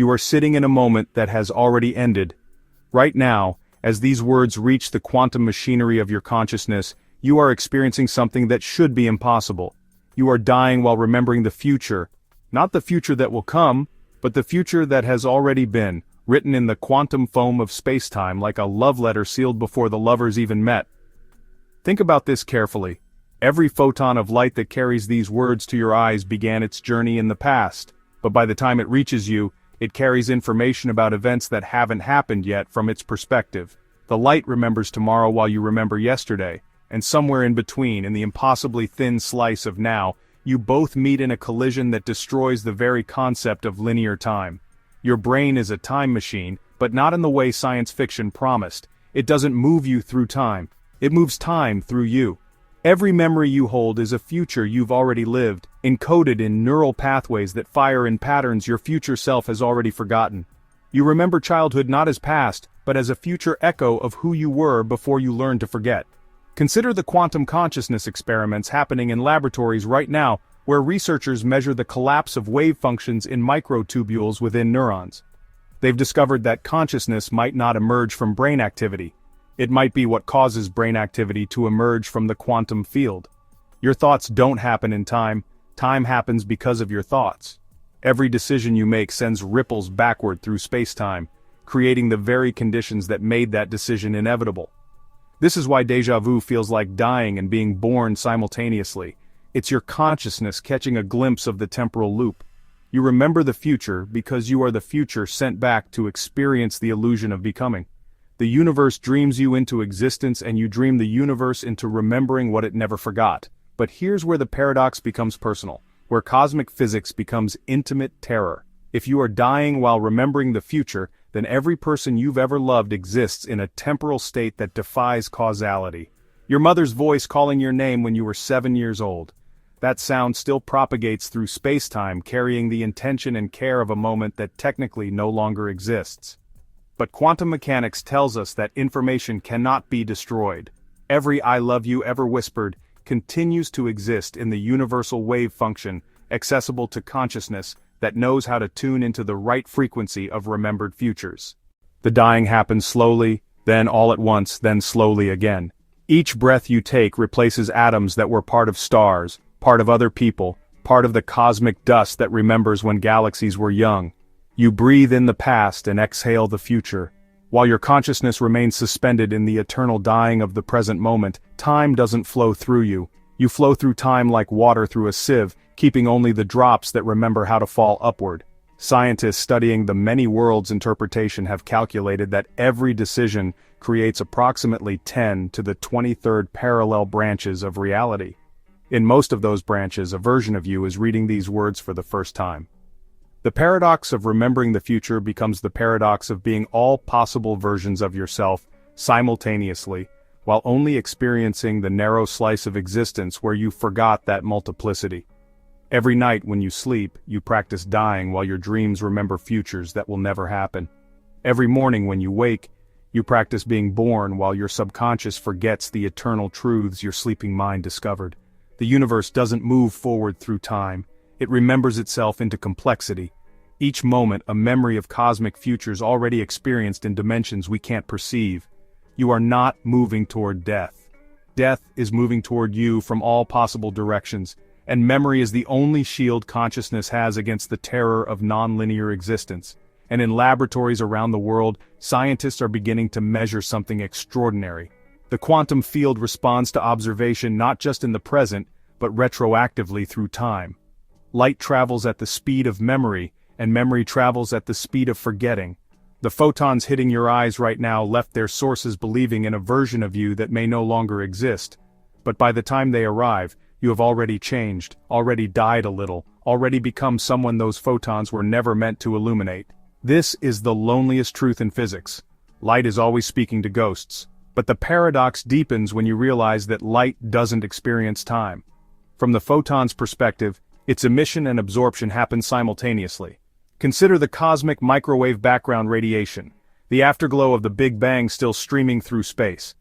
You are sitting in a moment that has already ended. Right now, as these words reach the quantum machinery of your consciousness, you are experiencing something that should be impossible. You are dying while remembering the future. Not the future that will come, but the future that has already been, written in the quantum foam of space-time like a love letter sealed before the lovers even met. Think about this carefully. Every photon of light that carries these words to your eyes began its journey in the past, but by the time it reaches you, it carries information about events that haven't happened yet from its perspective. The light remembers tomorrow while you remember yesterday, and somewhere in between, in the impossibly thin slice of now, you both meet in a collision that destroys the very concept of linear time. Your brain is a time machine, but not in the way science fiction promised. It doesn't move you through time. It moves time through you. Every memory you hold is a future you've already lived, encoded in neural pathways that fire in patterns your future self has already forgotten. You remember childhood not as past, but as a future echo of who you were before you learned to forget. Consider the quantum consciousness experiments happening in laboratories right now, where researchers measure the collapse of wave functions in microtubules within neurons. They've discovered that consciousness might not emerge from brain activity. It might be what causes brain activity to emerge from the quantum field. Your thoughts don't happen in time. Time happens because of your thoughts. Every decision you make sends ripples backward through space-time, creating the very conditions that made that decision inevitable. This is why déjà vu feels like dying and being born simultaneously. It's your consciousness catching a glimpse of the temporal loop. You remember the future because you are the future sent back to experience the illusion of becoming. The universe dreams you into existence and you dream the universe into remembering what it never forgot. But here's where the paradox becomes personal, where cosmic physics becomes intimate terror. If you are dying while remembering the future, then every person you've ever loved exists in a temporal state that defies causality. Your mother's voice calling your name when you were 7 years old. That sound still propagates through space-time, carrying the intention and care of a moment that technically no longer exists. But quantum mechanics tells us that information cannot be destroyed. Every "I love you" ever whispered continues to exist in the universal wave function, accessible to consciousness, that knows how to tune into the right frequency of remembered futures. The dying happens slowly, then all at once, then slowly again. Each breath you take replaces atoms that were part of stars, part of other people, part of the cosmic dust that remembers when galaxies were young. You breathe in the past and exhale the future. While your consciousness remains suspended in the eternal dying of the present moment, time doesn't flow through you. You flow through time like water through a sieve, keeping only the drops that remember how to fall upward. Scientists studying the many worlds interpretation have calculated that every decision creates approximately 10 to the 23rd parallel branches of reality. In most of those branches, a version of you is reading these words for the first time. The paradox of remembering the future becomes the paradox of being all possible versions of yourself simultaneously, while only experiencing the narrow slice of existence where you forgot that multiplicity. Every night when you sleep, you practice dying while your dreams remember futures that will never happen. Every morning when you wake, you practice being born while your subconscious forgets the eternal truths your sleeping mind discovered. The universe doesn't move forward through time. It remembers itself into complexity. Each moment a memory of cosmic futures already experienced in dimensions we can't perceive. You are not moving toward death. Death is moving toward you from all possible directions, and memory is the only shield consciousness has against the terror of nonlinear existence. And in laboratories around the world, scientists are beginning to measure something extraordinary. The quantum field responds to observation not just in the present, but retroactively through time. Light travels at the speed of memory, and memory travels at the speed of forgetting. The photons hitting your eyes right now left their sources believing in a version of you that may no longer exist. But by the time they arrive, you have already changed, already died a little, already become someone those photons were never meant to illuminate. This is the loneliest truth in physics. Light is always speaking to ghosts. But the paradox deepens when you realize that light doesn't experience time. From the photon's perspective, its emission and absorption happen simultaneously. Consider the cosmic microwave background radiation, the afterglow of the Big Bang still streaming through space.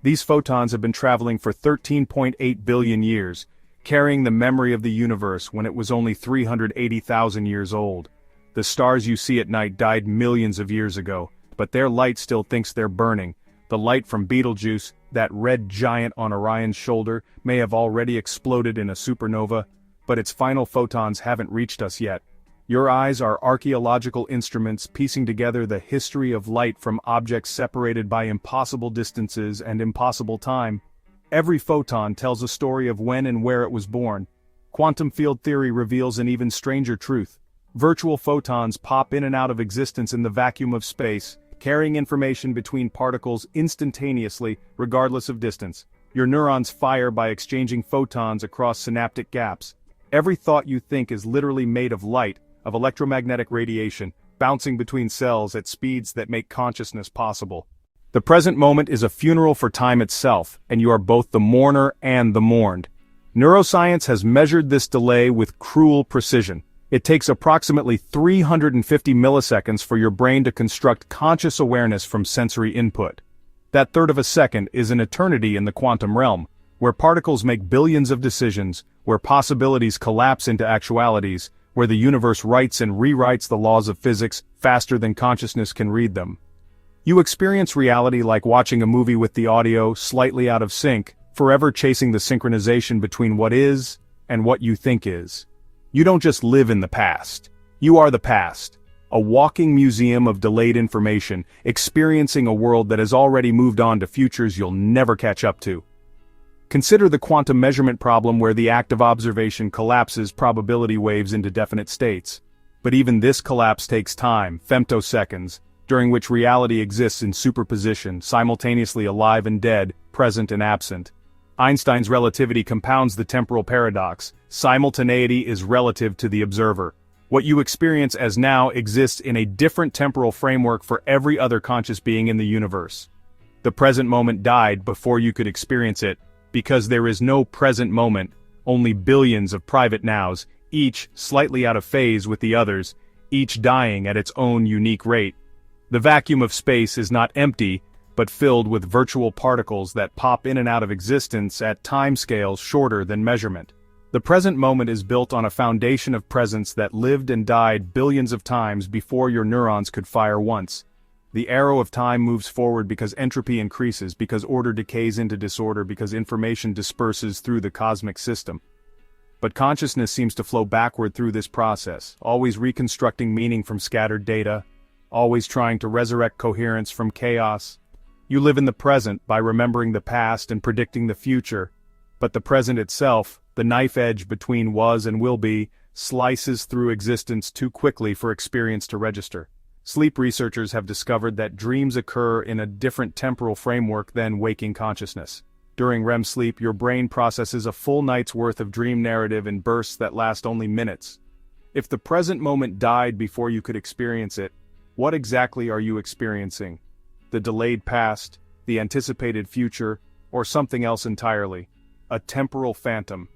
These photons have been traveling for 13.8 billion years, carrying the memory of the universe when it was only 380,000 years old. The stars you see at night died millions of years ago, but their light still thinks they're burning. The light from Betelgeuse, that red giant on Orion's shoulder, may have already exploded in a supernova, but its final photons haven't reached us yet. Your eyes are archaeological instruments piecing together the history of light from objects separated by impossible distances and impossible time. Every photon tells a story of when and where it was born. Quantum field theory reveals an even stranger truth. Virtual photons pop in and out of existence in the vacuum of space, carrying information between particles instantaneously, regardless of distance. Your neurons fire by exchanging photons across synaptic gaps. Every thought you think is literally made of light, of electromagnetic radiation, bouncing between cells at speeds that make consciousness possible. The present moment is a funeral for time itself, and you are both the mourner and the mourned. Neuroscience has measured this delay with cruel precision. It takes approximately 350 milliseconds for your brain to construct conscious awareness from sensory input. That third of a second is an eternity in the quantum realm, where particles make billions of decisions, where possibilities collapse into actualities, where the universe writes and rewrites the laws of physics faster than consciousness can read them. You experience reality like watching a movie with the audio slightly out of sync, forever chasing the synchronization between what is and what you think is. You don't just live in the past. You are the past. A walking museum of delayed information, experiencing a world that has already moved on to futures you'll never catch up to. Consider the quantum measurement problem where the act of observation collapses probability waves into definite states. But even this collapse takes time, femtoseconds, during which reality exists in superposition, simultaneously alive and dead, present and absent. Einstein's relativity compounds the temporal paradox. Simultaneity is relative to the observer. What you experience as now exists in a different temporal framework for every other conscious being in the universe. The present moment died before you could experience it, because there is no present moment, only billions of private nows, each slightly out of phase with the others, each dying at its own unique rate. The vacuum of space is not empty, but filled with virtual particles that pop in and out of existence at timescales shorter than measurement. The present moment is built on a foundation of presence that lived and died billions of times before your neurons could fire once. The arrow of time moves forward because entropy increases, because order decays into disorder, because information disperses through the cosmic system. But consciousness seems to flow backward through this process, always reconstructing meaning from scattered data, always trying to resurrect coherence from chaos. You live in the present by remembering the past and predicting the future, but the present itself, the knife edge between was and will be, slices through existence too quickly for experience to register. Sleep researchers have discovered that dreams occur in a different temporal framework than waking consciousness. During REM sleep, your brain processes a full night's worth of dream narrative in bursts that last only minutes. If the present moment died before you could experience it, what exactly are you experiencing? The delayed past, the anticipated future, or something else entirely? A temporal phantom.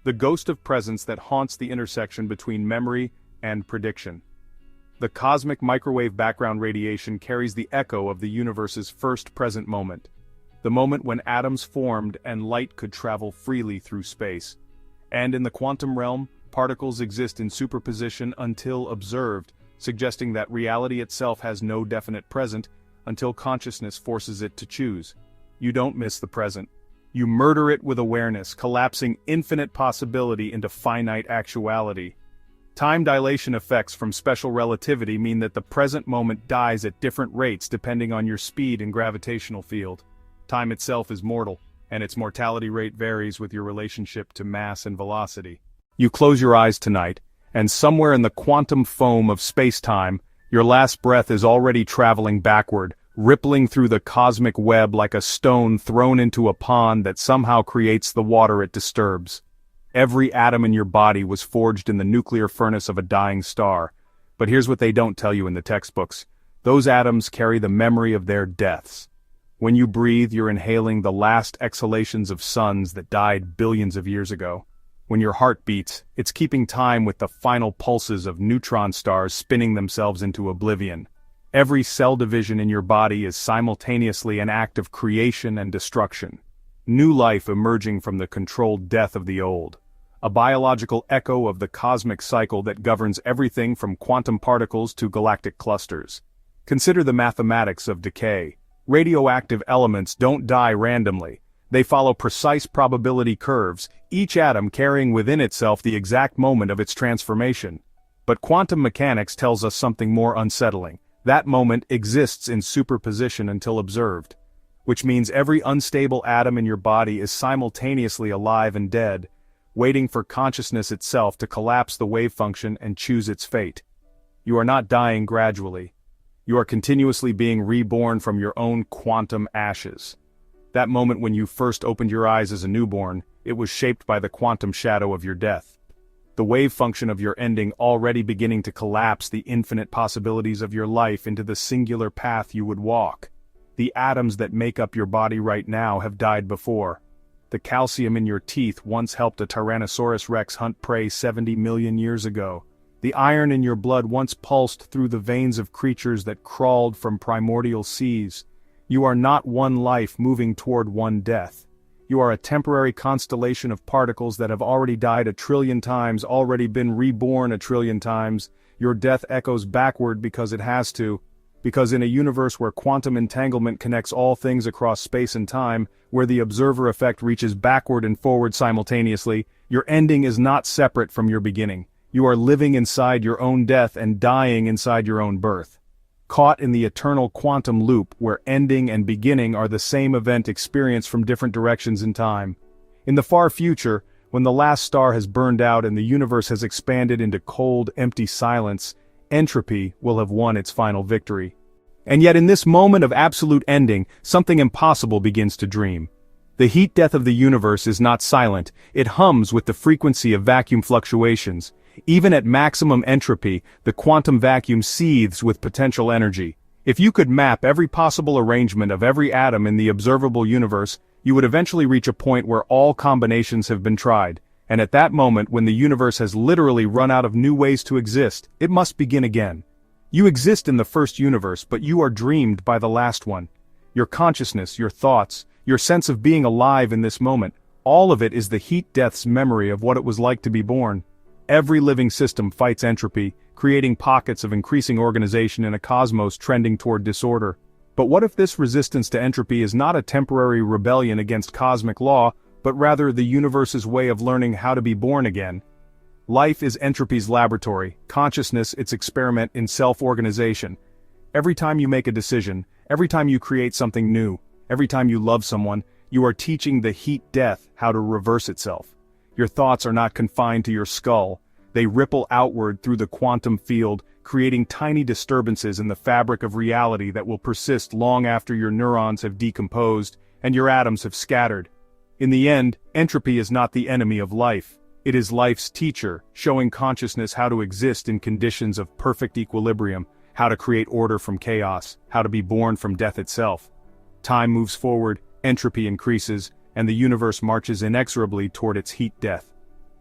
The ghost of presence that haunts the intersection between memory and prediction. The cosmic microwave background radiation carries the echo of the universe's first present moment. The moment when atoms formed and light could travel freely through space. And in the quantum realm, particles exist in superposition until observed, suggesting that reality itself has no definite present until consciousness forces it to choose. You don't miss the present. You murder it with awareness, collapsing infinite possibility into finite actuality. Time dilation effects from special relativity mean that the present moment dies at different rates depending on your speed and gravitational field. Time itself is mortal, and its mortality rate varies with your relationship to mass and velocity. You close your eyes tonight, and somewhere in the quantum foam of space-time, your last breath is already traveling backward, rippling through the cosmic web like a stone thrown into a pond that somehow creates the water it disturbs. Every atom in your body was forged in the nuclear furnace of a dying star. But here's what they don't tell you in the textbooks. Those atoms carry the memory of their deaths. When you breathe, you're inhaling the last exhalations of suns that died billions of years ago. When your heart beats, it's keeping time with the final pulses of neutron stars spinning themselves into oblivion. Every cell division in your body is simultaneously an act of creation and destruction. New life emerging from the controlled death of the old. a biological echo of the cosmic cycle that governs everything from quantum particles to galactic clusters. Consider the mathematics of decay. Radioactive elements don't die randomly. They follow precise probability curves, each atom carrying within itself the exact moment of its transformation. But quantum mechanics tells us something more unsettling. That moment exists in superposition until observed. Which means every unstable atom in your body is simultaneously alive and dead, waiting for consciousness itself to collapse the wave function and choose its fate. You are not dying gradually. You are continuously being reborn from your own quantum ashes. That moment when you first opened your eyes as a newborn, it was shaped by the quantum shadow of your death. The wave function of your ending already beginning to collapse the infinite possibilities of your life into the singular path you would walk. The atoms that make up your body right now have died before. The calcium in your teeth once helped a Tyrannosaurus Rex hunt prey 70 million years ago. The iron in your blood once pulsed through the veins of creatures that crawled from primordial seas. You are not one life moving toward one death. You are a temporary constellation of particles that have already died 1 trillion times, already been reborn 1 trillion times. Your death echoes backward because it has to. Because in a universe where quantum entanglement connects all things across space and time, where the observer effect reaches backward and forward simultaneously, your ending is not separate from your beginning. You are living inside your own death and dying inside your own birth. Caught in the eternal quantum loop where ending and beginning are the same event experienced from different directions in time. In the far future, when the last star has burned out and the universe has expanded into cold, empty silence, entropy will have won its final victory. And yet in this moment of absolute ending, something impossible begins to dream. The heat death of the universe is not silent, it hums with the frequency of vacuum fluctuations. Even at maximum entropy, the quantum vacuum seethes with potential energy. If you could map every possible arrangement of every atom in the observable universe, you would eventually reach a point where all combinations have been tried. And at that moment, when the universe has literally run out of new ways to exist, it must begin again. You exist in the first universe, but you are dreamed by the last one. Your consciousness, your thoughts, your sense of being alive in this moment, all of it is the heat death's memory of what it was like to be born. Every living system fights entropy, creating pockets of increasing organization in a cosmos trending toward disorder. But what if this resistance to entropy is not a temporary rebellion against cosmic law, but rather the universe's way of learning how to be born again? Life is entropy's laboratory, consciousness its experiment in self-organization. Every time you make a decision, every time you create something new, every time you love someone, you are teaching the heat death how to reverse itself. Your thoughts are not confined to your skull. They ripple outward through the quantum field, creating tiny disturbances in the fabric of reality that will persist long after your neurons have decomposed and your atoms have scattered. In the end, entropy is not the enemy of life. It is life's teacher, showing consciousness how to exist in conditions of perfect equilibrium, how to create order from chaos, how to be born from death itself. Time moves forward, entropy increases, and the universe marches inexorably toward its heat death.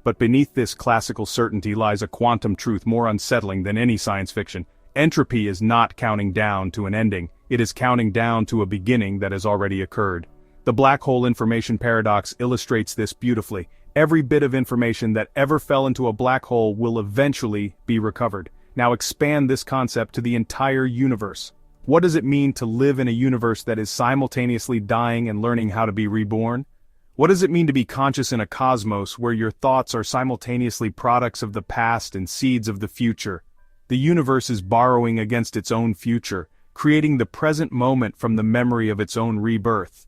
But beneath this classical certainty lies a quantum truth more unsettling than any science fiction. Entropy is not counting down to an ending, it is counting down to a beginning that has already occurred. The black hole information paradox illustrates this beautifully. Every bit of information that ever fell into a black hole will eventually be recovered. Now expand this concept to the entire universe. What does it mean to live in a universe that is simultaneously dying and learning how to be reborn? What does it mean to be conscious in a cosmos where your thoughts are simultaneously products of the past and seeds of the future? The universe is borrowing against its own future, creating the present moment from the memory of its own rebirth.